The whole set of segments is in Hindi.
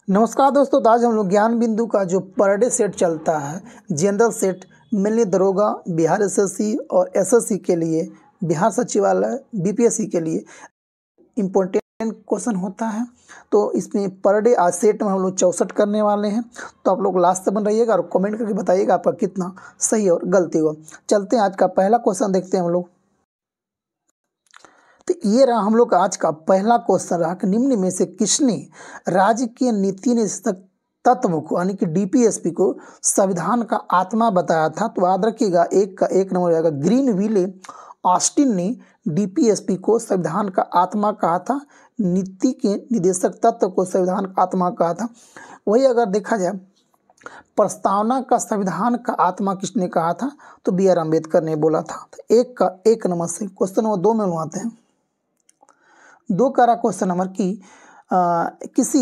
नमस्कार दोस्तों, तो आज हम लोग ज्ञान बिंदु का जो पर डे सेट चलता है, जनरल सेट मेनली दरोगा, बिहार एसएससी और एसएससी के लिए, बिहार सचिवालय, बीपीएससी के लिए इम्पोर्टेंट क्वेश्चन होता है। तो इसमें पर डे आज सेट में हम लोग 64 करने वाले हैं। तो आप लोग लास्ट तक बन रहिएगा और कमेंट करके बताइएगा आपका कितना सही और गलती हुआ। चलते हैं, आज का पहला क्वेश्चन देखते हैं हम लोग। तो ये रहा हम लोग का आज का पहला क्वेश्चन रहा कि निम्न में से किसने राज्य के नीति निदेशक तत्व को यानी कि डीपीएसपी को संविधान का आत्मा बताया था। तो याद रखिएगा, एक का एक नंबर जाएगा। ग्रीन विले ऑस्टिन ने डीपीएसपी को संविधान का आत्मा कहा था, नीति के निदेशक तत्व को संविधान का आत्मा कहा था। वही अगर देखा जाए, प्रस्तावना का संविधान का आत्मा किसने कहा था, तो बी आर अम्बेडकर ने बोला था। तो एक का एक नंबर से क्वेश्चन नंबर 2 में हम आते हैं। 2 का क्वेश्चन नंबर की किसी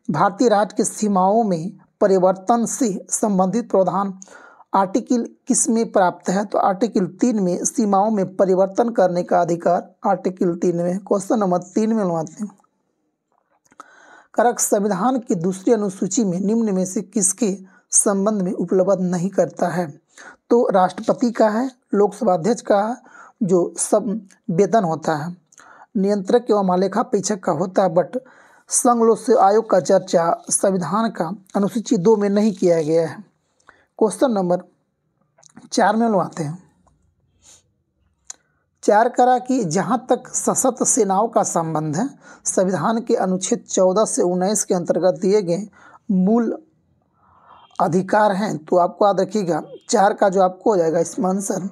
भारतीय राज्य की सीमाओं में परिवर्तन से संबंधित प्रावधान आर्टिकल किस में प्राप्त है, तो आर्टिकल 3 में सीमाओं में परिवर्तन करने का अधिकार आर्टिकल 3 में। क्वेश्चन नंबर 3 में लगाते हैं। कारक संविधान की दूसरी अनुसूची में निम्न में से किसके संबंध में उपलब्ध नहीं करता है, तो राष्ट्रपति का है, लोकसभा अध्यक्ष का है, जो सब वेतन होता है, नियंत्रक एवं महालेखा परीक्षक का होता है। बट संघ लोक सेवा आयोग का चर्चा संविधान का अनुसूची 2 में नहीं किया गया है। क्वेश्चन नंबर 4 में लोग आते हैं। 4 करा कि जहाँ तक सशस्त्र सेनाओं का संबंध है, संविधान के अनुच्छेद 14 से 19 के अंतर्गत दिए गए मूल अधिकार हैं। तो आपको याद रखिएगा, 4 का जो आपको हो जाएगा इसमें आंसर,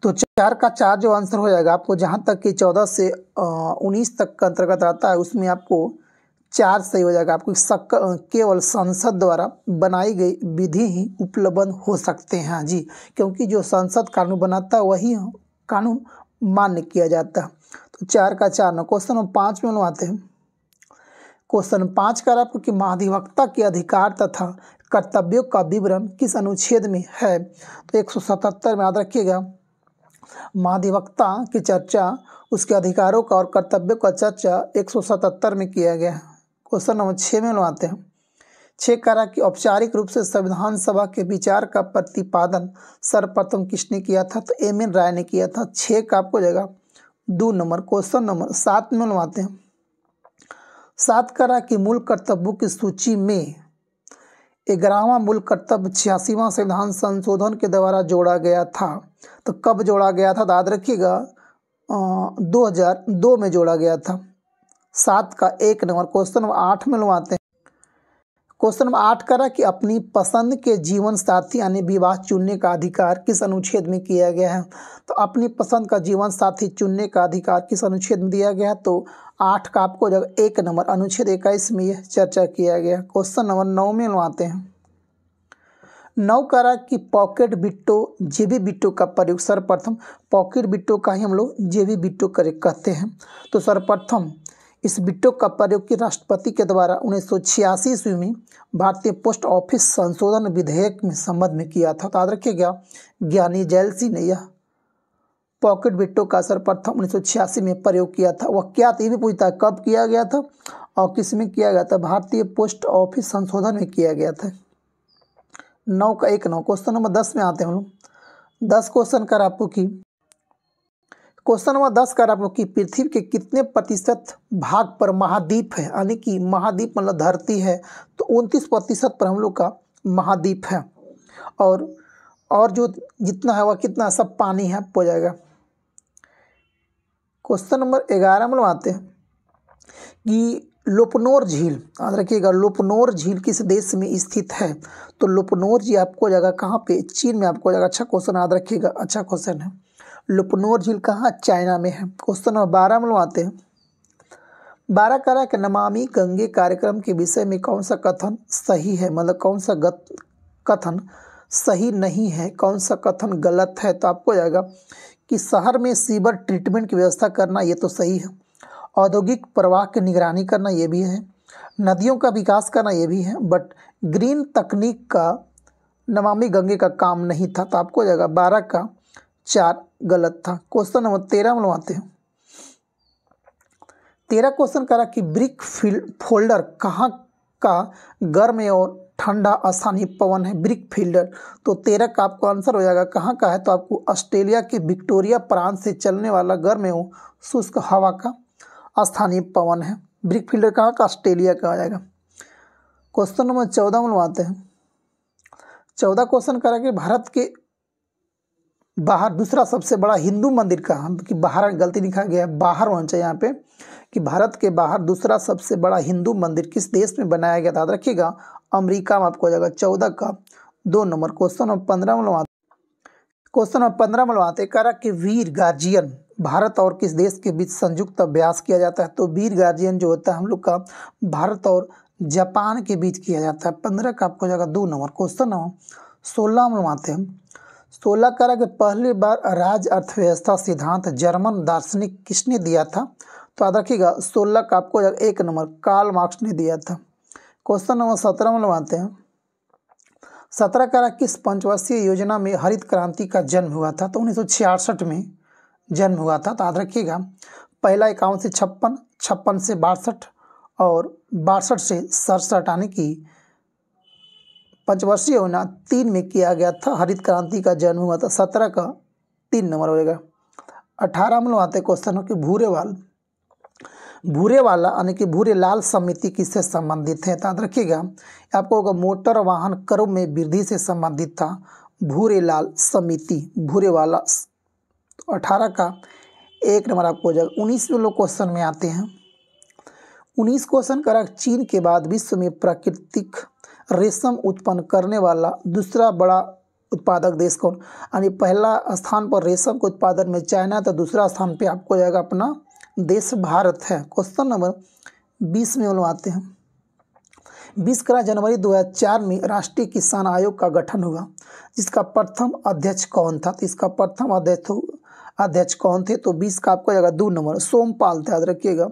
तो 4 का 4 जो आंसर हो जाएगा आपको, जहाँ तक कि 14 से 19 तक का अंतर्गत आता है, उसमें आपको 4 सही हो जाएगा। आपको केवल संसद द्वारा बनाई गई विधि ही उपलब्ध हो सकते हैं जी, क्योंकि जो संसद कानून बनाता है वही कानून मान्य किया जाता है। तो 4 का 4 ना। क्वेश्चन नंबर 5 में हम आते हैं। क्वेश्चन 5 का आपको कि महाधिवक्ता के अधिकार तथा कर्तव्यों का विवरण किस अनुच्छेद में है, तो 177 में। याद रखिएगा, महाधिवक्ता की चर्चा, उसके अधिकारों का और कर्तव्यों का चर्चा 177 में किया गया है। क्वेश्चन नंबर 6 में आते हैं। 6 करा कि औपचारिक रूप से संविधान सभा के विचार का प्रतिपादन सर्वप्रथम किसने किया था, तो एम एन राय ने किया था। 6 का आपको जाएगा 2 नंबर। क्वेश्चन नंबर 7 में आते हैं। 7 करा कि मूल कर्तव्यों की सूची में 11वां मूल कर्तव्य 86वां संविधान संशोधन के द्वारा जोड़ा गया था। तो कब जोड़ा गया था, तो याद रखिएगा 2002 में जोड़ा गया था। 7 का 1 नंबर। क्वेश्चन नंबर 8 में आते हैं। क्वेश्चन नंबर 8 करा कि अपनी पसंद के जीवन साथी यानी विवाह चुनने का अधिकार किस अनुच्छेद में किया गया है, तो अपनी पसंद का जीवन साथी चुनने का अधिकार किस अनुच्छेद में दिया गया है, तो 8 का आपको जगह 1 नंबर, अनुच्छेद 21 में यह चर्चा किया गया। क्वेश्चन नंबर 9 में आते हैं। 9 करा कि पॉकेट बिट्टो जेबी बिट्टो का प्रयोग सर्वप्रथम, पॉकेट बिट्टो का ही हम लोग जेबी बिट्टो कहते हैं। तो सर्वप्रथम इस बिट्टो का प्रयोग की राष्ट्रपति के द्वारा 1986 ईस्वी में भारतीय पोस्ट ऑफिस संशोधन विधेयक में संबंध में किया था। तो याद रखिएगा, ज्ञानी जैल सिंह ने यह पॉकेट बिट्टो का सर्वप्रथम 1986 में प्रयोग किया था। वह क्या था, ये भी पूछता है कब किया गया था और किस में किया गया था, भारतीय पोस्ट ऑफिस संशोधन में किया गया था। 9 का 1 9। क्वेश्चन नंबर 10 में आते हैं हम लोग। 10 क्वेश्चन कर आपको कि क्वेश्चन नंबर 10 कर आपको कि पृथ्वी के कितने प्रतिशत भाग पर महाद्वीप है, यानी कि महाद्वीप मतलब धरती है, तो 29% पर हम लोग का महाद्वीप है, और जो जितना है वह कितना सब पानी है हो जाएगा। क्वेश्चन नंबर 11 में आते हैं कि लोपनोर झील, याद रखिएगा, लोपनोर झील किस देश में स्थित है, तो लोपनोर झील आपको जगह कहाँ पे, चीन में आपको जगह। अच्छा क्वेश्चन, याद रखिएगा, अच्छा क्वेश्चन है। लोपनोर झील कहाँ, चाइना में है। क्वेश्चन नंबर 12 में आते हैं। 12 करा कि नमामि गंगे कार्यक्रम के विषय में कौन सा कथन सही है, मतलब कौन सा कथन सही नहीं है, कौन सा कथन गलत है, तो आपको जाएगा कि शहर में सीवर ट्रीटमेंट की व्यवस्था करना ये तो सही है, औद्योगिक प्रवाह की निगरानी करना ये भी है, नदियों का विकास करना ये भी है, बट ग्रीन तकनीक का नमामि गंगे का काम नहीं था। तो आपको जाएगा 12 का 4 गलत था। क्वेश्चन नंबर 13 में आते हैं। 13 क्वेश्चन करा कि ब्रिक फोल्डर कहाँ का गर्म और ठंडा स्थानीय पवन है? Brick fielder. तो 13 का आपको आंसर हो जाएगा कहाँ का है, तो आपको ऑस्ट्रेलिया के विक्टोरिया प्रांत से चलने वाला गर्म एवं शुष्क हवा का स्थानीय पवन है। ब्रिक फील्डर कहाँ का? ऑस्ट्रेलिया का आ जाएगा। क्वेश्चन नंबर 14 में आते हैं। 14 क्वेश्चन करा कि भारत के बाहर दूसरा सबसे बड़ा हिंदू मंदिर का, कि बाहर गलती लिखा गया है, बाहर होना चाहिए यहाँ पे, कि भारत के बाहर दूसरा सबसे बड़ा हिंदू मंदिर किस देश में बनाया गया था? याद रखिएगा अमेरिका में आपको हो जाएगा 14 का 2 नंबर। क्वेश्चन नंबर 15 में क्वेश्चन नंबर 15 में आते करा कि वीर गार्जियन भारत और किस देश के बीच संयुक्त अभ्यास किया जाता है? तो वीर गार्जियन जो होता है हम लोग का भारत और जापान के बीच किया जाता है। 15 का आपको हो जाएगा 2 नंबर। क्वेश्चन नंबर 16 में आते हैं। 16 करा कि पहली बार राज्य अर्थव्यवस्था सिद्धांत जर्मन दार्शनिक किसने दिया था? तो याद रखिएगा 16 का आपको 1 नंबर कार्ल मार्क्स ने दिया था। क्वेश्चन नंबर 17 में आते हैं। 17 करा किस पंचवर्षीय योजना में हरित क्रांति का जन्म हुआ था? तो 1966 में जन्म हुआ था। तो याद रखिएगा पहला 51 से 56, 56 से 62 और 62 से 67, यानी कि पंचवर्षीय योजना 3 में किया गया था। हरित क्रांति का जन्म हुआ था। 17 का 3 नंबर हो जाएगा। 18 में आते क्वेश्चन कि भूरेवाला यानी कि भूरेलाल समिति किससे संबंधित है? तो याद रखिएगा आपको होगा मोटर वाहन करों में वृद्धि से संबंधित था भूरेलाल समिति, भूरेवाला। 18 का 1 नंबर आपको हो जाएगा। 19 में लोग क्वेश्चन में आते हैं। 19 क्वेश्चन करा चीन के बाद विश्व में प्राकृतिक रेशम उत्पन्न करने वाला दूसरा बड़ा उत्पादक देश कौन? यानी पहला स्थान पर रेशम के उत्पादन में चाइना, तो दूसरा स्थान पे आपको जाएगा अपना देश भारत है। क्वेश्चन नंबर 20 में आते हैं। 20 जनवरी 2004 में राष्ट्रीय किसान आयोग का गठन हुआ, जिसका प्रथम अध्यक्ष कौन था? तो इसका प्रथम अध्यक्ष कौन थे? तो 20 का आपको जाएगा 2 नंबर सोमपाल थे। याद रखिएगा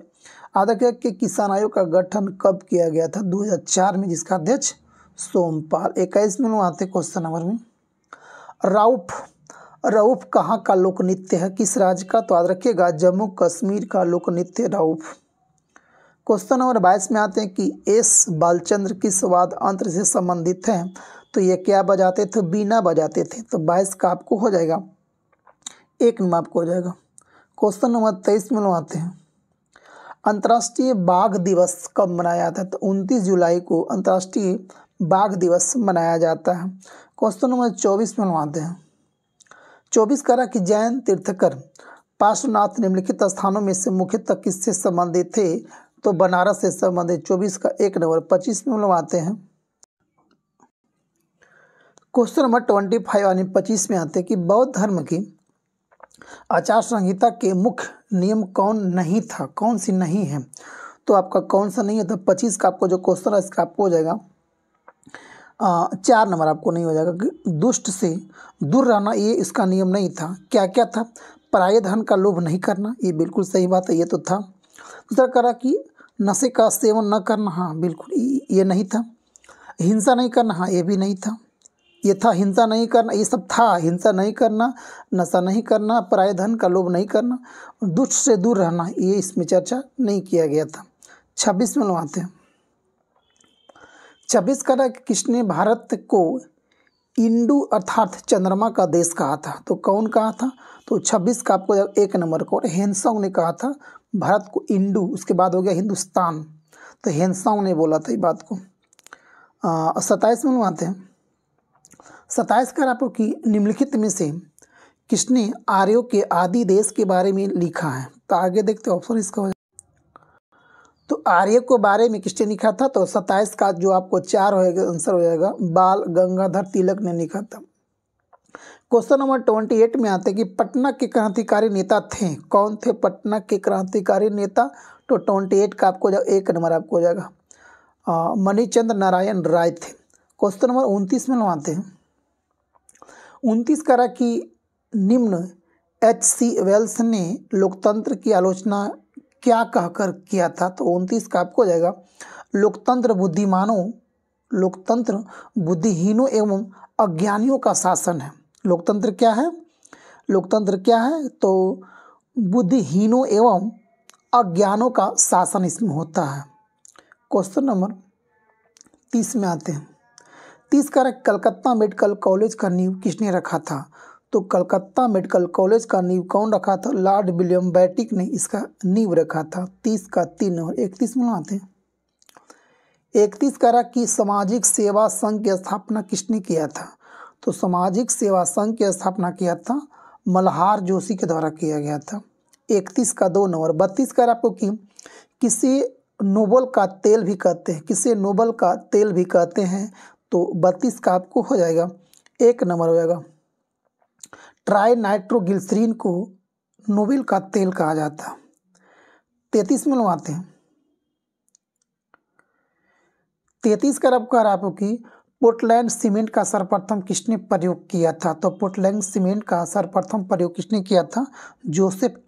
कि किसान आयोग का गठन कब किया गया था? 2004 में, जिसका अध्यक्ष सोमपाल। 21 में आते क्वेश्चन नंबर में। रऊफ कहाँ का लोक नृत्य है? किस राज्य का? तो याद रखिएगा जम्मू कश्मीर का लोक नृत्य रऊफ। क्वेश्चन नंबर 22 में आते हैं कि एस बालचंद्र किस वाद्य यंत्र से संबंधित हैं? तो ये क्या बजाते थे? बीना बजाते थे। तो 22 का आपको हो जाएगा 1 नंबर आपको हो जाएगा। क्वेश्चन नंबर 23 में आते हैं। अंतर्राष्ट्रीय बाघ दिवस कब मनाया जाता है? तो 29 जुलाई को अंतर्राष्ट्रीय बाघ दिवस मनाया जाता है। क्वेश्चन नंबर 24 में आते हैं। 24 करा कि जैन तीर्थकर पार्श्वनाथ निम्नलिखित स्थानों में से मुख्यतः किससे संबंधित थे? तो बनारस से संबंधित। 24 का 1 नंबर। 25 में आते हैं। क्वेश्चन नंबर 25 यानी 25 में आते हैं कि बौद्ध धर्म की आचार संहिता के मुख्य नियम कौन नहीं था? कौन सी नहीं है? तो आपका कौन सा नहीं है? तो 25 का आपको जो क्वेश्चन है इसका आपको हो जाएगा 4 नंबर आपको नहीं हो जाएगा। दुष्ट से दूर रहना ये इसका नियम नहीं था। क्या क्या था? पराये धन का लोभ नहीं करना, ये बिल्कुल सही बात है, ये तो था। दूसरा करा कि नशे का सेवन न करना, हाँ बिल्कुल ये नहीं था। हिंसा नहीं करना, हाँ ये भी नहीं था। ये था हिंसा नहीं करना, ये सब था। हिंसा नहीं करना, नशा नहीं करना, पराये धन का लोभ नहीं करना, दुष्ट से दूर रहना, ये इसमें चर्चा नहीं किया गया था। 26 में आते हैं। 26 करा कि किसने भारत को इंडू अर्थात चंद्रमा का देश कहा था? तो कौन कहा था? तो 26 का आपको 1 नंबर को हेनसोंग ने कहा था भारत को इंडू। उसके बाद हो गया हिंदुस्तान, तो हेनसोंग ने बोला था ये बात को। 27 में आते हैं। 27 का आपको कि निम्नलिखित में से किसने आर्यों के आदि देश के बारे में लिखा है? तो आगे देखते हैं ऑप्शन इसका। तो आर्य को बारे में किसने लिखा था? तो 27 का जो आपको 4 होएगा आंसर हो जाएगा बाल गंगाधर तिलक ने लिखा था। क्वेश्चन नंबर 28 में आते हैं कि पटना के क्रांतिकारी नेता थे। कौन थे पटना के क्रांतिकारी नेता? तो 28 का आपको 1 नंबर आपको हो जाएगा मणिचंद्र नारायण राय थे। क्वेश्चन नंबर 29 में आते हैं। 29 करा कि निम्न H.C. वेल्स ने लोकतंत्र की आलोचना क्या कहकर किया था? तो 29 का आपको हो जाएगा लोकतंत्र बुद्धिहीनों एवं अज्ञानियों का शासन है। लोकतंत्र क्या है? लोकतंत्र क्या है? तो बुद्धिहीनों एवं अज्ञानों का शासन इसमें होता है। क्वेश्चन नंबर 30 में आते हैं। 30 का कलकत्ता मेडिकल कॉलेज का नींव किसने रखा था? तो कलकत्ता मेडिकल कॉलेज का नींव कौन रखा था? लॉर्ड विलियम बेंटिक ने इसका नींव रखा था। 30 का 3 और 31 में आते हैं। 31 का कि सामाजिक सेवा संघ की स्थापना किसने किया था? तो सामाजिक सेवा संघ की स्थापना किया था मल्हार जोशी के द्वारा किया गया था। 31 का 2 नंबर। 32 का आपको कि किसे नोबल का तेल भी कहते हैं? किसे नोबल का तेल भी कहते हैं? तो 32 का आपको हो जाएगा 1 नंबर हो जाएगा। ट्राई नाइट्रोग्लिसरीन को नोबेल का तेल कहा जाता है। 33 में लगाते हैं। 33 का अब कह रहा है कि पोर्टलैंड सीमेंट का सर्वप्रथम किसने प्रयोग किया था? तो पोर्टलैंड सीमेंट का सर्वप्रथम प्रयोग किसने किया था? जोसेफ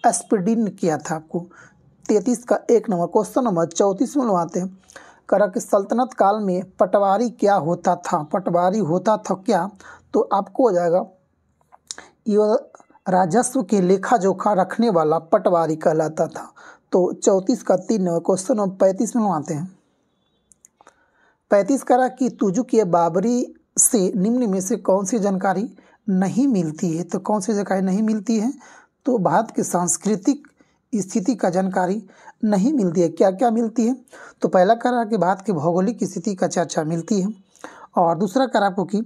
एस्पेडिन ने किया था आपको। 33 का 1 नंबर। क्वेश्चन नंबर 34 में लगाते हैं। करा कि सल्तनत काल में पटवारी क्या होता था? पटवारी होता था क्या? तो आपको हो जाएगा ये राजस्व के लेखा जोखा रखने वाला पटवारी कहलाता था। तो 34 का 3 नंबर। क्वेश्चन नंबर 35 में लगाते हैं। 35 करा कि तुजुक बाबरी से निम्न में से कौन सी जानकारी नहीं मिलती है? तो कौन सी जानकारी नहीं मिलती है? तो भारत की सांस्कृतिक स्थिति का जानकारी नहीं मिलती है। क्या क्या मिलती है? तो पहला करा कि भारत की भौगोलिक स्थिति का चर्चा मिलती है, और दूसरा करा आपको कि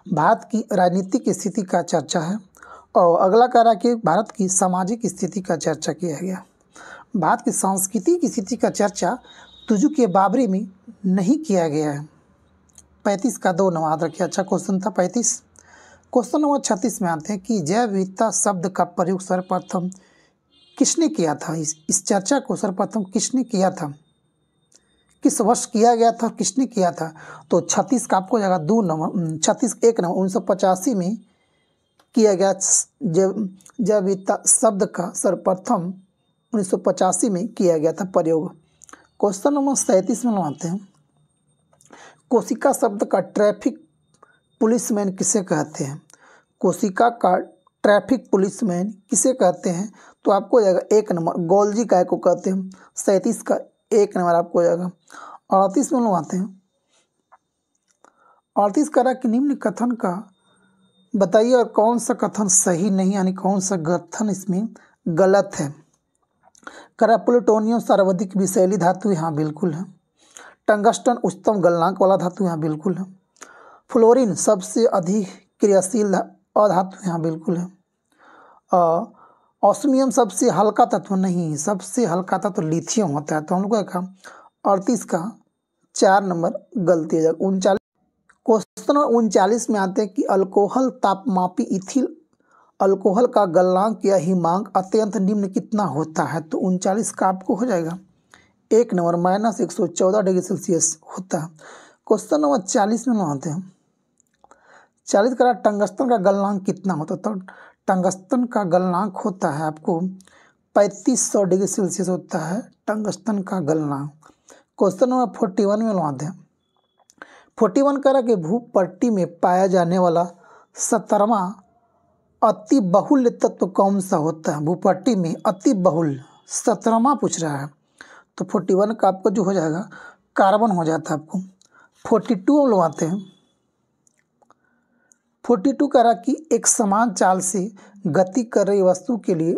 भारत की राजनीतिक स्थिति का चर्चा है, और अगला करा कि भारत की सामाजिक स्थिति का चर्चा किया गया। भारत की सांस्कृतिक स्थिति का चर्चा तुजुक बाबरी में नहीं किया गया है। 35 का 2 नंबर याद रखिए। अच्छा क्वेश्चन था 35। क्वेश्चन नंबर 36 में आते हैं कि जैव विविधता शब्द का प्रयोग सर्वप्रथम किसने किया था? इस चर्चा को सर्वप्रथम किसने किया था? किस वर्ष किया गया था? किसने किया था? तो 36 का आपको जाएगा 2 नंबर। 36 1 नंबर। 1985 में किया गया जैव विविधता शब्द का सर्वप्रथम 1985 में किया गया था प्रयोग। क्वेश्चन नंबर 37 में आते हैं। कोशिका शब्द का ट्रैफिक पुलिसमैन किसे कहते हैं? कोशिका का ट्रैफिक पुलिसमैन किसे कहते हैं? तो आपको हो जाएगा 1 नंबर गौलजी काय को कहते हैं। 37 का 1 नंबर आपको हो जाएगा। 38 में आते हैं। 38 करा कि निम्न कथन का बताइए और कौन सा कथन सही नहीं, यानी कौन सा कथन इसमें गलत है। करा प्लूटोनियम सर्वाधिक विषैली धातु, यहाँ बिल्कुल है। टंगस्टन उच्चतम गलनांक वाला धातु, यहाँ बिल्कुल है। फ्लोरीन सबसे अधिक क्रियाशील अधातु, यहाँ बिल्कुल है। ऑस्मियम सबसे हल्का तत्व नहीं, सबसे हल्का तत्व लिथियम होता है। तो हम लोग का 38 का 4 नंबर गलती हो जाएगा। 39 क्वेश्चन 39 में आते हैं कि अल्कोहल तापमापी इथिल अल्कोहल का गलनांक या हिमांक अत्यंत निम्न कितना होता है? तो 39 का आपको हो जाएगा 1 नंबर -114 डिग्री सेल्सियस होता है। क्वेश्चन नंबर 40 में आते हैं। 40 का टंगस्टन का गलनांक कितना होता है? तो टंगस्टन का गलनांक होता है आपको 3500 डिग्री सेल्सियस होता है टंगस्टन का गलनांक। क्वेश्चन नंबर 41 में आते हैं। 41 करा कि भूपट्टी में पाया जाने वाला 17वां अति बहुल्य तत्व कौन सा होता है? भूपट्टी में अति बहुल्य 17वां पूछ रहा है। तो 41 का आपको जो हो जाएगा कार्बन हो जाता है आपको। 42 हम लोग आते हैं। 42 करा कि एक समान चाल से गति कर रही वस्तु के लिए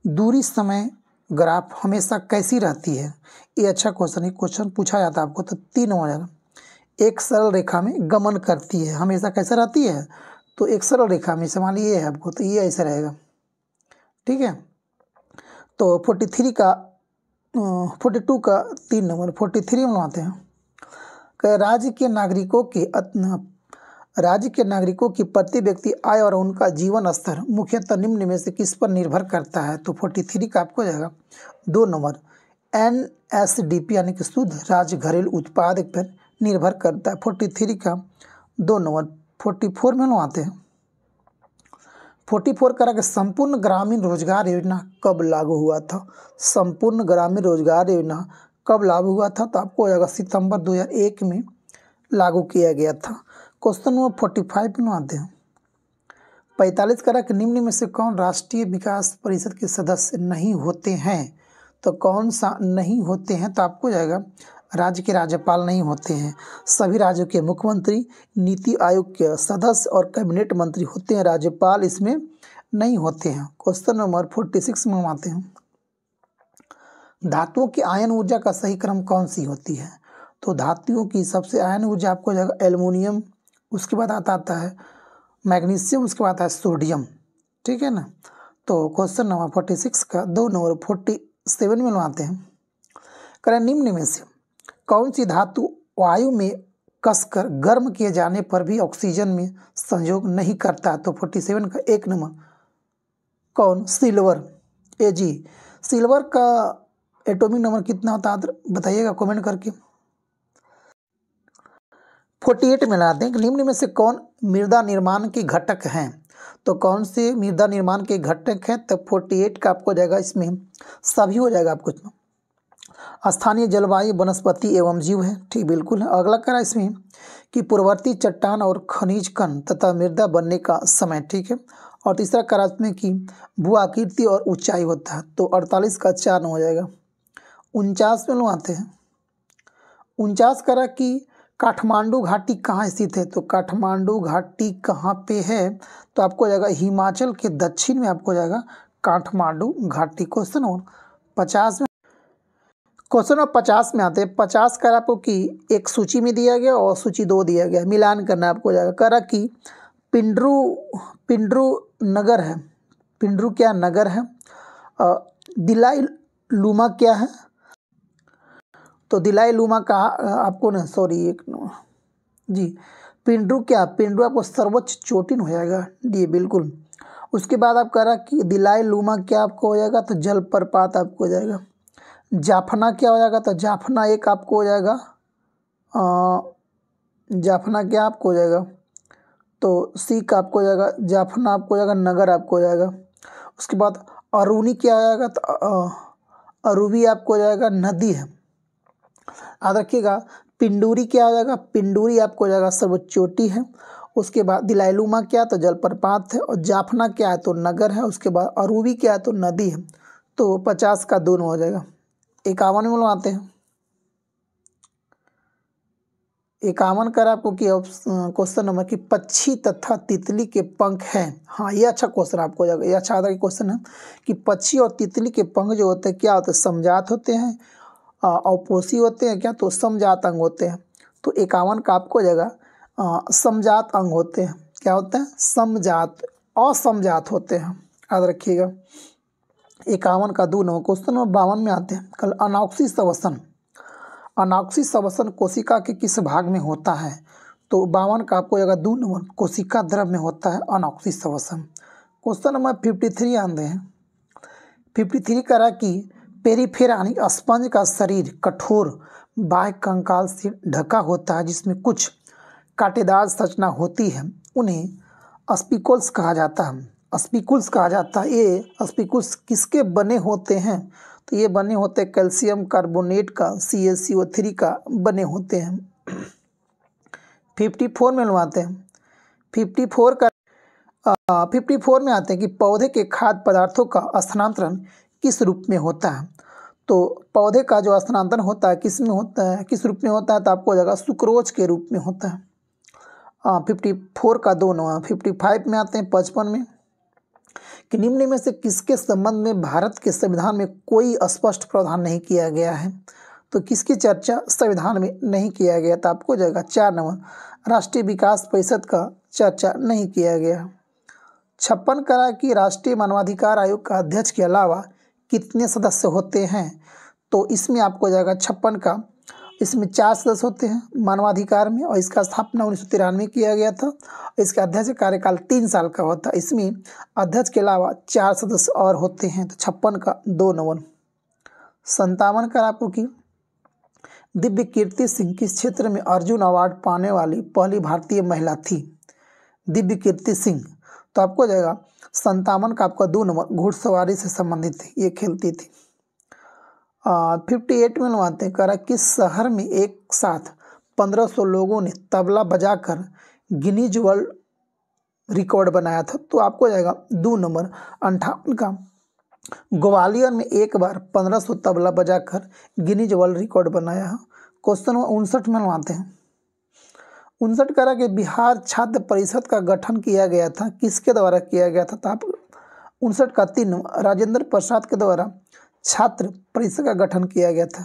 दूरी समय ग्राफ हमेशा कैसी रहती है? ये अच्छा क्वेश्चन है। क्वेश्चन पूछा जाता है आपको तो 3 हो जाएगा। एक सरल रेखा में गमन करती है, हमेशा कैसे रहती है? तो एक सरल रेखा में, मान लीजिए है आपको, तो ये ऐसा रहेगा। ठीक है। तो 42 का 3 नंबर। 43 में आते हैं। राज्य के नागरिकों की प्रति व्यक्ति आय और उनका जीवन स्तर मुख्यतः निम्न में से किस पर निर्भर करता है? तो 43 का आपको जाएगा 2 नंबर NSDP यानी कि शुद्ध राज्य घरेलू उत्पाद पर निर्भर करता है। 43 का 2 नंबर। 44 में आते हैं। 44 करा कि संपूर्ण ग्रामीण रोजगार योजना कब लागू हुआ था? संपूर्ण ग्रामीण रोजगार योजना कब लागू हुआ था? तो आपको हो जाएगा सितंबर 2001 में लागू किया गया था। क्वेश्चन नंबर 45 में आते हैं। 45 करा कि निम्न में से कौन राष्ट्रीय विकास परिषद के सदस्य नहीं होते हैं? तो कौन सा नहीं होते हैं? तो आपको जाएगा राज्य के राज्यपाल नहीं होते हैं, सभी राज्यों के मुख्यमंत्री, नीति आयोग के सदस्य और कैबिनेट मंत्री होते हैं, राज्यपाल इसमें नहीं होते हैं। क्वेश्चन नंबर 46 में हम आते हैं, धातुओं की आयन ऊर्जा का सही क्रम कौन सी होती है? तो धातुओं की सबसे आयन ऊर्जा आपको जाएगा एल्युमिनियम, उसके बाद आता है मैग्नीशियम, उसके बाद आता है सोडियम, ठीक है ना। तो क्वेश्चन नंबर 46 का 2 नंबर 47 में आते हैं, करें निम्न में से कौन सी धातु वायु में कसकर गर्म किए जाने पर भी ऑक्सीजन में संयोग नहीं करता? तो 47 का 1 नंबर कौन? सिल्वर। जी, सिल्वर का एटॉमिक नंबर कितना होता है बताइएगा कमेंट करके। 48 में लाते हैं कि निम्न में से कौन मृदा निर्माण के घटक हैं? तो कौन से मृदा निर्माण के घटक हैं? तो 48 का आपको जाएगा, इसमें सभी हो जाएगा आपको। स्थानीय जलवायु, वनस्पति एवं जीव है, ठीक बिल्कुल है। अगला करा इसमें कि पूर्ववर्ती चट्टान और खनिज कण तथा मृदा बनने का समय, ठीक है। और तीसरा करा इसमें कि भू आकृति और ऊंचाई होता है, तो 48 का 4 हो जाएगा। 49 में आते हैं, 49 करा कि काठमांडू घाटी कहाँ स्थित है? तो काठमांडू घाटी कहाँ पे है? तो आपको जाएगा हिमाचल के दक्षिण में आपको जाएगा काठमांडू घाटी। क्वेश्चन और 50 में, क्वेश्चन और 50 में आते हैं। 50 करा आपको कि एक सूची में दिया गया और सूची 2 दिया गया, मिलान करना आपको जाएगा। करा कि पिंडरू नगर है, पिंडरू क्या नगर है? दिलाई लूमा क्या है? तो दिलाई लूमा का आपको ना, सॉरी एक जी, पिंडरू क्या? पिंडरू आपको सर्वोच्च चोटी हो जाएगा, डी बिल्कुल। उसके बाद आप कह रहा कि दिलाई लूमा क्या आपको हो जाएगा? तो जलप्रपात आपको हो जाएगा। जाफना क्या हो जाएगा? तो जाफना एक आपको हो जाएगा, जाफना क्या आपको हो जाएगा? तो सी का आपको हो जाएगा, जाफना आपको हो जाएगा नगर आपको हो जाएगा। उसके बाद अरूनी क्या हो जाएगा? तो अरूवी आपको हो जाएगा नदी है, याद रखिएगा। पिंडूरी क्या हो जाएगा? पिंडूरी आपको हो जाएगा सर्वोच्च चोटी है। उसके बाद दिलाइलुमा क्या? तो जलप्रपात है। और जाफना क्या है? तो नगर है। उसके बाद अरूवी क्या है? तो नदी है। तो 50 का 2 हो जाएगा। 51 में आते हैं, 51 कर आपको कि क्वेश्चन नंबर कि पक्षी तथा तितली के पंख हैं। हाँ, ये अच्छा क्वेश्चन आपको जाएगा, ये अच्छा क्वेश्चन है कि पक्षी और तितली के पंख जो होते हैं क्या होते हैं? समजात होते हैं, औपोषी होते हैं क्या? तो समजात अंग होते हैं। तो 51 का आपको हो जाएगा समजात अंग होते हैं। क्या होते हैं? समजात, असमजात होते हैं, याद रखिएगा। 51 का 2 नंबर। क्वेश्चन नंबर 52 में आते हैं, कल अनॉक्सी श्वसन, अनॉक्सी श्वसन कोशिका के किस भाग में होता है? तो 52 का आपको जाएगा 2 नंबर, कोशिका द्रव में होता है अनॉक्सी श्वसन। क्वेश्चन नंबर 53 आते हैं, 53 करा कि पेरिफेरानी स्पंज का शरीर कठोर बाह्य कंकाल से ढका होता है जिसमें कुछ कांटेदार संरचना होती है, उन्हें स्पिकुल्स कहा जाता है। स्पिकुल्स कहा जाता है। ये स्पिकुल्स किसके बने होते हैं? तो ये बने होते हैं कैल्शियम कार्बोनेट का, CaCO3 का बने होते हैं। 54 में आते हैं, 54 में आते हैं कि पौधे के खाद्य पदार्थों का स्थानांतरण किस रूप में होता है? तो पौधे का जो स्थानांतरण होता है किस में होता है, किस रूप में होता है? तो आपको जगह सुक्रोज के रूप में होता है। 54 का 2 नंबर। 55 में आते हैं 55 में कि निम्न में से किसके संबंध में भारत के संविधान में कोई स्पष्ट प्रावधान नहीं किया गया है? तो किसकी चर्चा संविधान में नहीं किया गया? तो आपको जाएगा 4 नंबर, राष्ट्रीय विकास परिषद का चर्चा नहीं किया गया। 56 करा कि राष्ट्रीय मानवाधिकार आयोग का अध्यक्ष के अलावा कितने सदस्य होते हैं? तो इसमें आपको जाएगा 56 का, इसमें 4 सदस्य होते हैं मानवाधिकार में, और इसका स्थापना 1993 में किया गया था। इसका अध्यक्ष कार्यकाल 3 साल का होता है। इसमें अध्यक्ष के अलावा 4 सदस्य और होते हैं। तो 56 का 2 नंबर। 57 का आपको कि दिव्य कीर्ति सिंह किस क्षेत्र में अर्जुन अवार्ड पाने वाली पहली भारतीय महिला थी? दिव्य कीर्ति सिंह, तो आपको जाएगा 57 का आपका 2 नंबर, घुड़सवारी से संबंधित थी, ये खेलती थी। 58 में आते हैं, करा किस शहर में एक साथ 1500 लोगों ने तबला बजाकर गिनीज वर्ल्ड रिकॉर्ड बनाया था, तो आपको हो जाएगा 2 नंबर 58 का। ग्वालियर में एक बार 1500 तबला बजाकर गिनीज वर्ल्ड रिकॉर्ड बनाया है। क्वेश्चन नंबर 59 में आते हैं। 59 कह रहा कि बिहार छात्र परिषद का गठन किया गया था, किसके द्वारा किया गया था? तो आप 59 का 3 नंबर राजेंद्र प्रसाद के द्वारा छात्र परिषद का गठन किया गया था।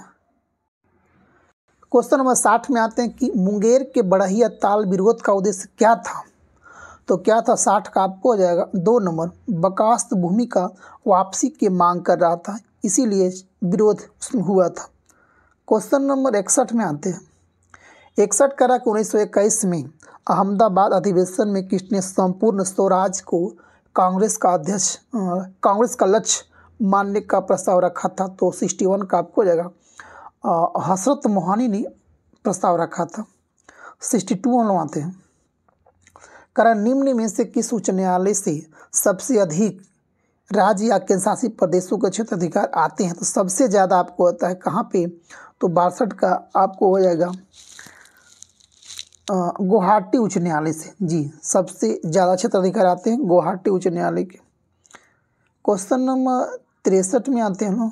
क्वेश्चन नंबर 60 में आते हैं कि मुंगेर के बड़हिया ताल विरोध का उद्देश्य क्या था? तो क्या था? 60 का आपको हो जाएगा 2 नंबर बकास्त भूमि का वापसी की मांग कर रहा था, इसीलिए विरोध उसमें हुआ था। क्वेश्चन नंबर 61 में आते हैं। 61 करा कि 1921 में अहमदाबाद अधिवेशन में किसने संपूर्ण स्वराज को कांग्रेस का लक्ष्य मानने का प्रस्ताव रखा था? तो 61 का आपको हो जाएगा हसरत मोहानी ने प्रस्ताव रखा था। 62 में आते हैं। कारण निम्न में से किस उच्च न्यायालय से सबसे अधिक राज्य या केंद्र शासित प्रदेशों के क्षेत्र अधिकार आते हैं? तो सबसे ज़्यादा आपको होता है कहाँ पे? तो 62 का आपको हो जाएगा गुवाहाटी उच्च न्यायालय से। जी, सबसे ज़्यादा क्षेत्र अधिकार आते हैं गुवाहाटी उच्च न्यायालय के। क्वेश्चन नंबर 63 में आते हैं लोग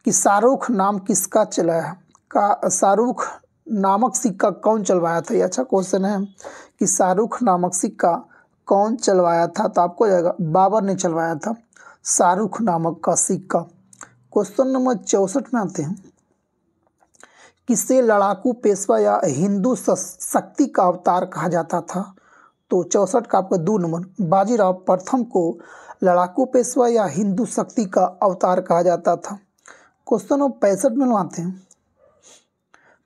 कि शाहरुख नाम किसका चलाया का शाहरुख नामक सिक्का कौन चलवाया था? ये अच्छा क्वेश्चन है कि शाहरुख नामक सिक्का कौन चलवाया था? तो आपको जाएगा बाबर ने चलवाया था शाहरुख नामक का सिक्का। क्वेश्चन नंबर 64 में आते हैं। किसे लड़ाकू पेशवा या हिंदू शक्ति का अवतार कहा जाता था? तो 64 का आपका 2 नंबर बाजीराव प्रथम को लड़ाकू पेशवा या हिंदू शक्ति का अवतार कहा जाता था। क्वेश्चन नंबर 65 में आते हैं।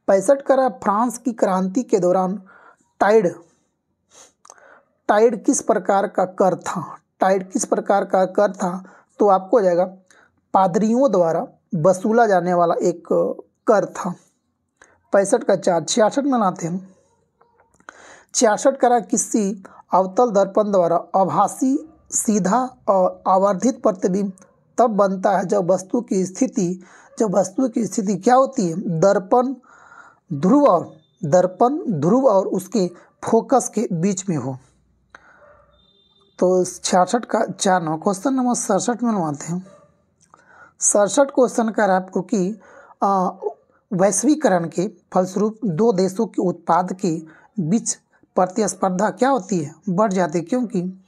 65 करा फ्रांस की क्रांति के दौरान टाइड किस प्रकार का कर था? टाइड किस प्रकार का कर था? तो आपको हो जाएगा पादरियों द्वारा वसूला जाने वाला एक कर था। 65 का 4। 66 में आते हैं। 66 करा किसी अवतल दर्पण द्वारा आभासी सीधा और आवर्धित प्रतिबिंब तब बनता है जब वस्तु की स्थिति क्या होती है? दर्पण ध्रुव और उसके फोकस के बीच में हो। तो 66 का 4 नंबर। क्वेश्चन नंबर 67 में आते हैं। 67 क्वेश्चन कर आपको कि वैश्वीकरण के फलस्वरूप दो देशों के उत्पाद के बीच प्रतिस्पर्धा क्या होती है? बढ़ जाती है, क्योंकि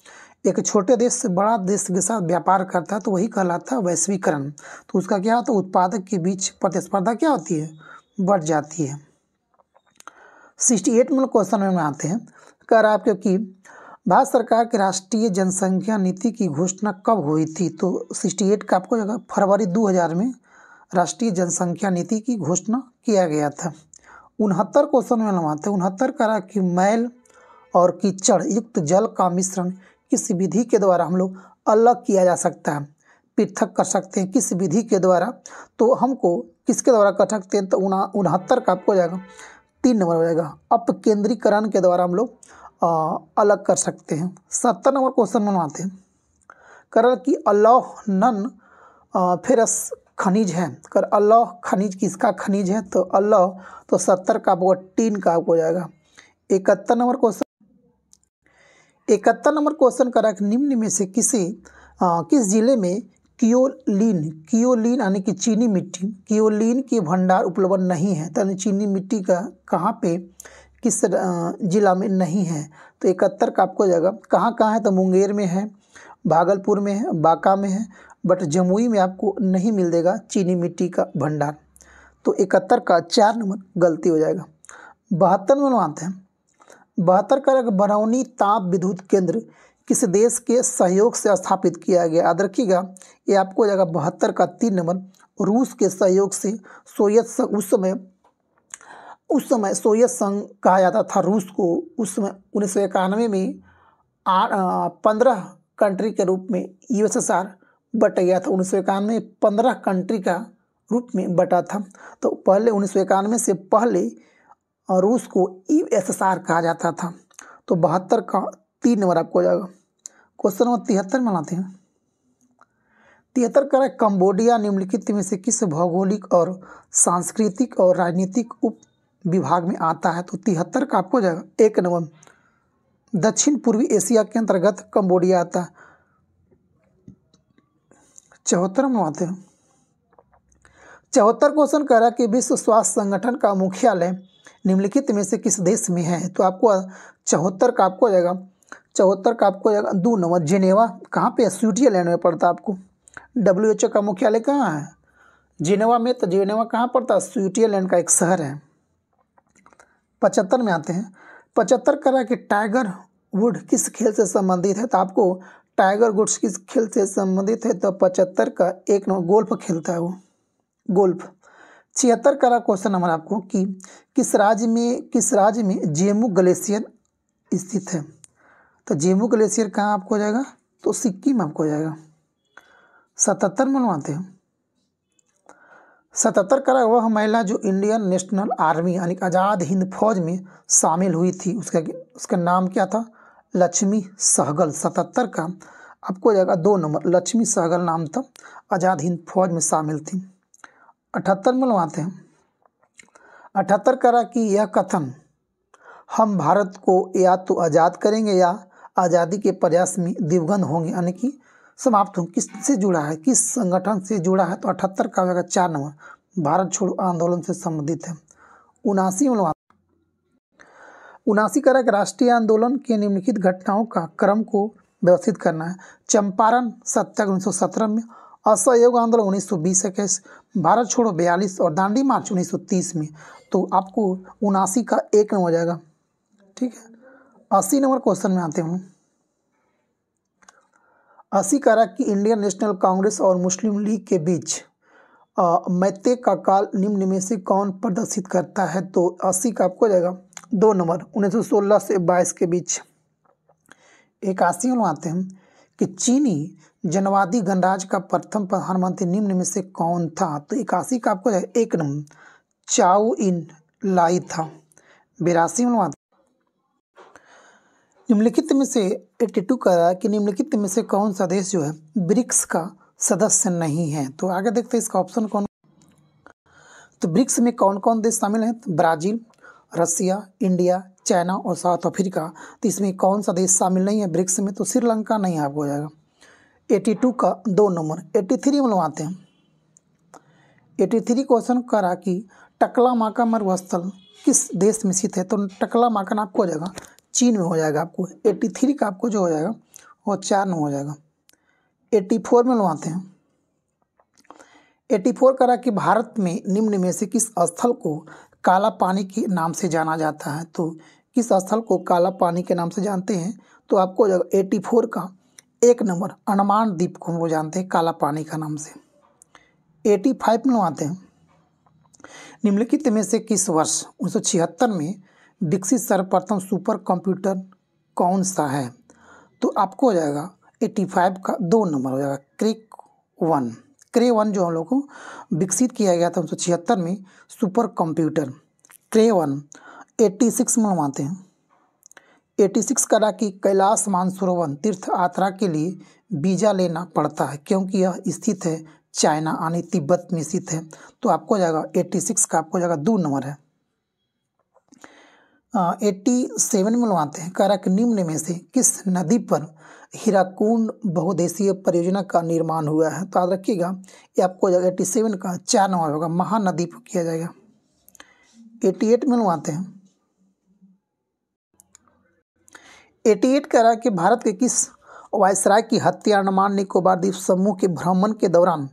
एक छोटे देश से बड़ा देश के साथ व्यापार करता है तो वही कहलाता है वैश्वीकरण। तो उसका क्या होता है? उत्पादक के बीच प्रतिस्पर्धा क्या होती है? बढ़ जाती है। 68 में क्वेश्चन में आते हैं। कह रहा है आपको कि भारत सरकार की राष्ट्रीय जनसंख्या नीति की घोषणा कब हुई थी? तो 68 का आपको जगह फरवरी 2000 में राष्ट्रीय जनसंख्या नीति की घोषणा किया गया था। 69 क्वेश्चन में आते हैं। 69 कह रहा कि मैल और कीचड़ युक्त जल का मिश्रण किस विधि के द्वारा हम लोग अलग किया जा सकता है, पृथक कर सकते हैं? किस विधि के द्वारा? तो हमको किसके द्वारा कर सकते हैं? तो 69 का आपको जाएगा 3 नंबर हो जाएगा अपकेंद्रीकरण के द्वारा हम लोग अलग कर सकते हैं। 70 नंबर क्वेश्चन में आते हैं। करल कि अल्लाह नन फेरस खनिज है। कर अल्लाह खनिज किसका खनिज है? तो अल्लाह। तो 70 का आपको 3 का आपको हो जाएगा। 71 नंबर क्वेश्चन 71 नंबर क्वेश्चन करा कि निम्न में से किस जिले में कियोलीन यानी कि चीनी मिट्टी कियोलीन के भंडार उपलब्ध नहीं है? तो चीनी मिट्टी का कहाँ पे किस जिला में नहीं है? तो 71 का आपको जाएगा कहाँ है? तो मुंगेर में है, भागलपुर में है, बांका में है, बट जमुई में आपको नहीं मिल देगा चीनी मिट्टी का भंडार। तो 71 का 4 नंबर गलती हो जाएगा। 72 में आते हैं। 72 का बरौनी ताप विद्युत केंद्र किस देश के सहयोग से स्थापित किया गया? याद रखिएगा, ये आपको हो जाएगा 72 का 3 नंबर रूस के सहयोग से। सोवियत संघ उस समय सोवियत संघ कहा जाता था रूस को। उस समय 1991 में 15 कंट्री के रूप में यूएसएसआर बट गया था। 1991 में 15 कंट्री का रूप में बटा था। तो पहले 1991 से पहले रूस को यूएसएसआर कहा जाता था। तो 72 का 3 नंबर आपको हो जाएगा। क्वेश्चन नंबर 73 में आते हैं। 73 का कंबोडिया निम्नलिखित में से किस भौगोलिक और सांस्कृतिक और राजनीतिक उप विभाग में आता है? तो 73 का आपको हो जाएगा 1 नंबर दक्षिण पूर्वी एशिया के अंतर्गत कंबोडिया आता है। 74 में आते हैं। 74 क्वेश्चन कह रहा है कि विश्व स्वास्थ्य संगठन का मुख्यालय निम्नलिखित में से किस देश में है। तो आपको 74 का आपको हो जाएगा 74 का आपको हो जाएगा 2 नंबर जिनेवा। कहाँ पे है? स्विट्जरलैंड में पड़ता है। आपको WHO का मुख्यालय कहाँ है? जिनेवा में। तो जिनेवा कहाँ पड़ता है? स्विट्जरलैंड का एक शहर है। 75 में आते हैं। 75 कह रहा है कि टाइगर वुड किस खेल से संबंधित है। तो आपको टाइगर वुड्स किस खेल से संबंधित है? तो 75 का 1 नंबर गोल्फ खेलता है वो, गोल्फ। 76 का क्वेश्चन नंबर आपको कि किस राज्य में जेमू ग्लेशियर स्थित है। तो जेमू ग्लेशियर कहाँ आपको हो जाएगा? तो सिक्किम आपको हो जाएगा। 77 में बनवाते हैं। 77 का वह महिला जो इंडियन नेशनल आर्मी यानी आज़ाद हिंद फौज में शामिल हुई थी, उसका नाम क्या था? लक्ष्मी सहगल। 77 का आपको हो जाएगा 2 नंबर लक्ष्मी सहगल नाम था, आज़ाद हिंद फौज में शामिल थी। 78 में बनवाते हैं। 78 करा कि यह कथन हम भारत को या तो आज़ाद करेंगे या आज़ादी के प्रयास में दिवंगत होंगे यानी कि समाप्त होंगे, किससे जुड़ा है, किस संगठन से जुड़ा है? तो 78 का हो जाएगा 4 नंबर भारत छोड़ो आंदोलन से संबंधित है। 79 में 79 करा कि राष्ट्रीय आंदोलन के निम्नलिखित घटनाओं का क्रम को व्यवस्थित करना है। चंपारण सत्याग्रह 1917 में, असहयोग आंदोलन 1920 21, भारत छोड़ो 42 और दांडी मार्च 1930 में। तो आपको 79 का 1 नंबर हो जाएगा। ठीक है। 80 नंबर क्वेश्चन में आते हैं। 80 कह रहा कि इंडियन नेशनल कांग्रेस और मुस्लिम लीग के बीच मैत्रे का काल निम्न में से कौन प्रदर्शित करता है। तो 80 का आपको हो जाएगा 2 नंबर 1916 से 22 के बीच। 81 में आते हैं कि चीनी जनवादी गणराज्य का प्रथम प्रधानमंत्री निम्न में से कौन था। तो 81 का आपको 1 नंबर चाओ इन लाई था। 82 में आते निम्नलिखित में से 82 कह रहा है कि निम्नलिखित में से कौन सा देश जो है ब्रिक्स का सदस्य नहीं है। तो आगे देखते हैं इसका ऑप्शन कौन। तो ब्रिक्स में कौन कौन देश शामिल हैं? तो ब्राज़ील, रसिया, इंडिया, चाइना और साउथ अफ्रीका। तो इसमें कौन सा देश शामिल नहीं है ब्रिक्स में? तो श्रीलंका नहीं आपको हो जाएगा। 82 का 2 नंबर। 83 में लगवाते हैं। 83 क्वेश्चन करा कि टकलामाका मरुस्थल किस देश में स्थित है। तो टकलामाका आपको हो जाएगा चीन में हो जाएगा। आपको 83 का आपको जो हो जाएगा वो 4 में हो जाएगा। 84 में लगवाते हैं। 84 करा कि भारत में निम्न में से किस स्थल को काला पानी के नाम से जाना जाता है। तो किस स्थल को काला पानी के नाम से जानते हैं? तो आपको हो जाएगा 84 का 1 नंबर अंडमान द्वीप को हम लोग जानते हैं काला पानी का नाम से। 85 में आते हैं। निम्नलिखित में से किस वर्ष 1976 में विकसित सर्वप्रथम सुपर कंप्यूटर कौन सा है? तो आपको हो जाएगा 85 का 2 नंबर हो जाएगा क्रे 1 जो हम लोग को विकसित किया गया था 1976 में सुपर कंप्यूटर क्रे 1। 86 में आते हैं। 86 करा कि कैलाश मानसरोवर तीर्थ यात्रा के लिए वीज़ा लेना पड़ता है क्योंकि यह स्थित है चाइना यानी तिब्बत में स्थित है। तो आपको हो जाएगा 86 का आपको हो जाएगा 2 नंबर है। 87 में आते हैं। कह रहा कि निम्न में से किस नदी पर हीराकुंड बहुउद्देशीय परियोजना का निर्माण हुआ है। तो याद रखिएगा ये आपको हो जाएगा 87 का 4 नंबर होगा, महानदी पर किया जाएगा। 88 में आते हैं। 88 कह रहा है कि भारत के किस वायसराय की हत्या अंडमान निकोबार द्वीप समूह के भ्रमण के दौरान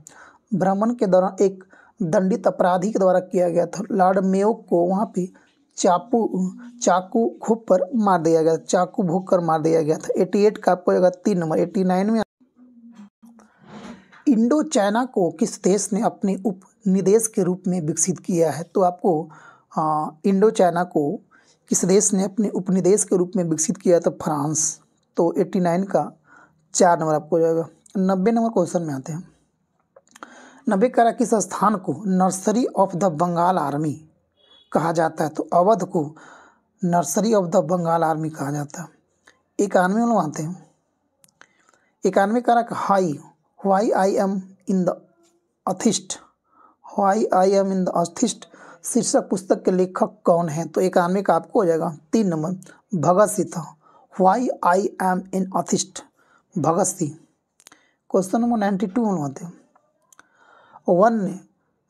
एक दंडित अपराधी के द्वारा किया गया था। लॉर्ड मेयो को वहाँ पे चाकू घोंप कर मार दिया गया, चाकू भोंक कर मार दिया गया था। 88 का आपको जाएगा 3 नंबर। 89 में इंडो चाइना को किस देश ने अपने उपनिदेश के रूप में विकसित किया है। तो आपको इंडो चाइना को किस देश ने अपने उपनिदेश के रूप में विकसित किया था? फ्रांस। तो 89 का 4 नंबर आपको हो जाएगा। 90 नंबर क्वेश्चन में आते हैं। 90 करा किस स्थान को nursery of the Bengal army कहा जाता है। तो अवध को nursery of the Bengal army कहा जाता है। 91 में आते हैं। 91 करा why I am in the atheist शीर्षक पुस्तक के लेखक कौन है। तो 91 का आपको हो जाएगा 3 नंबर भगत सिंह था। Why I am an atheist, Bhagat Singh. Question number 92 बनवाते हैं। वन्य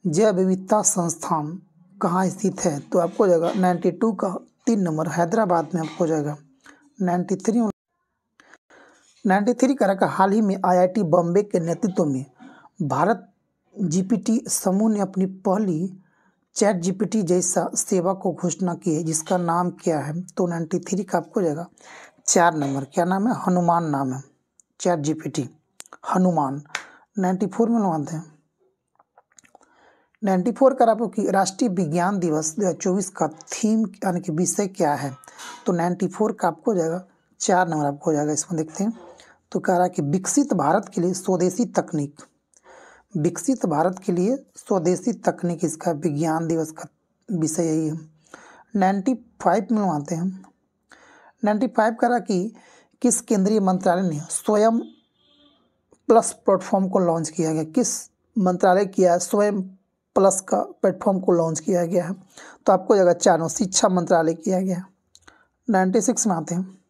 जैव विविधता संस्थान कहाँ स्थित है? तो आपको हो जाएगा 92 का 3 नंबर हैदराबाद में आपको हो जाएगा। 93 करा का हाल ही में IIT बॉम्बे के नेतृत्व में भारत GPT समूह ने अपनी पहली चैट GPT जैसा सेवा को घोषणा की है, जिसका नाम क्या है? तो 93 का आपको हो जाएगा 4 नंबर। क्या नाम है? हनुमान नाम है चैट GPT, हनुमान। 94 में लगाते हैं। 94 का आपको कि राष्ट्रीय विज्ञान दिवस 2024 का थीम यानी कि विषय क्या है? तो 94 का आपको हो जाएगा 4 नंबर आपको हो जाएगा। इसमें देखते हैं तो कह रहा है कि विकसित भारत के लिए स्वदेशी तकनीक, विकसित भारत के लिए स्वदेशी तकनीक इसका विज्ञान दिवस का विषय यही है। 95 में आते हैं। 95 कह रहा कि किस केंद्रीय मंत्रालय ने स्वयं प्लस प्लेटफॉर्म को लॉन्च किया गया? किस मंत्रालय किया स्वयं प्लस का प्लेटफॉर्म को लॉन्च किया गया है? तो आपको जगह 4 शिक्षा मंत्रालय किया गया है। 96 में आते हैं।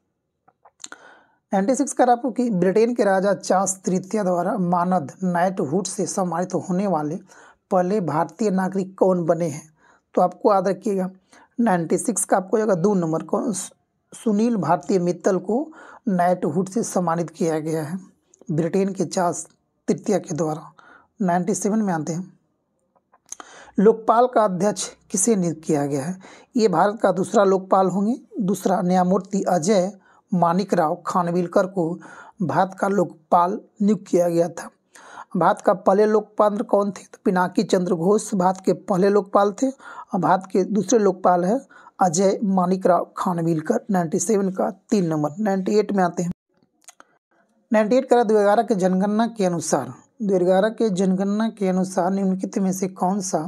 96 का आपको कि ब्रिटेन के राजा चार्ल्स तृतीय द्वारा मानद नाइटहुड से सम्मानित होने वाले पहले भारतीय नागरिक कौन बने हैं? तो आपको याद रखिएगा 96 का आपको जगह 2 नंबर को सुनील भारतीय मित्तल को नाइटहुड से सम्मानित किया गया है ब्रिटेन के चार्ल्स तृतीय के द्वारा। 97 में आते हैं। लोकपाल का अध्यक्ष किसे नियुक्त किया गया है? ये भारत का दूसरा लोकपाल होंगे। दूसरा न्यायमूर्ति अजय मानिकराव खानविलकर को भारत का लोकपाल नियुक्त किया गया था। भारत का पहले लोकपाल कौन थे? तो पिनाकी चंद्र घोष भारत के पहले लोकपाल थे और भारत के दूसरे लोकपाल है अजय मानिकराव खानविलकर। 97 का 3 नंबर। 98 में आते हैं। 98 का 2011 के जनगणना के अनुसार 2011 के जनगणना के अनुसार निम्नलिखित में से कौन सा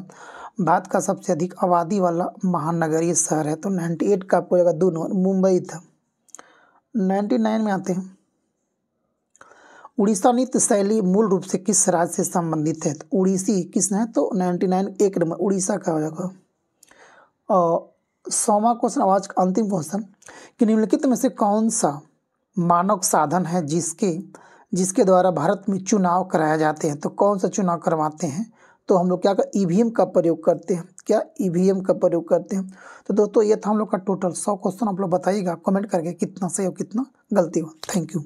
भारत का सबसे अधिक आबादी वाला महानगरीय शहर है? तो 98 का आपको जगह 2 नंबर मुंबई था। 99 में आते हैं। उड़ीसा नृत्य शैली मूल रूप से किस राज्य से संबंधित है? तो उड़ीसी किस है? तो 99 1 नंबर उड़ीसा का हो जाएगा। और 100वां क्वेश्चन आवाज का अंतिम क्वेश्चन कि निम्नलिखित में से कौन सा मानव साधन है जिसके द्वारा भारत में चुनाव कराए जाते हैं? तो कौन सा चुनाव करवाते हैं? तो हम लोग क्या EVM का प्रयोग करते हैं। क्या EVM का प्रयोग करते हैं। तो दोस्तों ये था हम लोग का टोटल 100 क्वेश्चन। आप लोग बताइएगा कमेंट करके कितना सही और कितना गलती हो। Thank you.